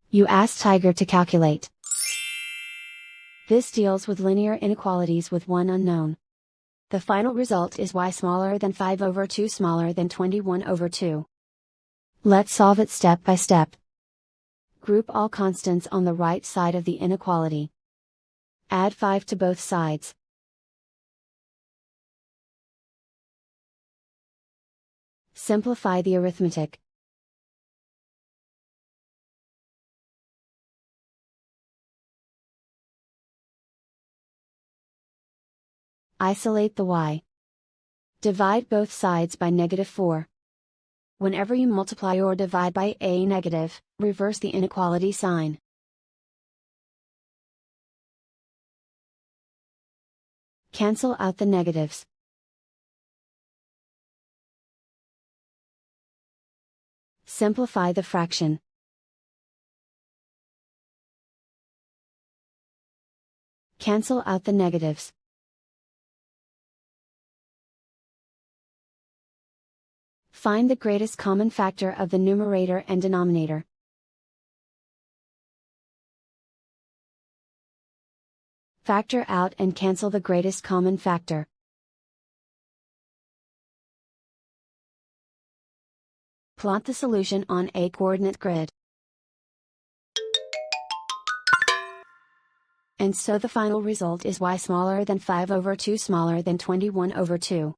You ask Tiger to calculate. This deals with linear inequalities with one unknown. The final result is y smaller than 5/2 smaller than 21/2. Let's solve it step by step. Group all constants on the right side of the inequality. Add 5 to both sides. Simplify the arithmetic. Isolate the y. Divide both sides by -4. Whenever you multiply or divide by a negative, reverse the inequality sign. Cancel out the negatives. Simplify the fraction. Cancel out the negatives. Find the greatest common factor of the numerator and denominator. Factor out and cancel the greatest common factor. Plot the solution on a coordinate grid. And so the final result is y smaller than 5/2 smaller than 21/2.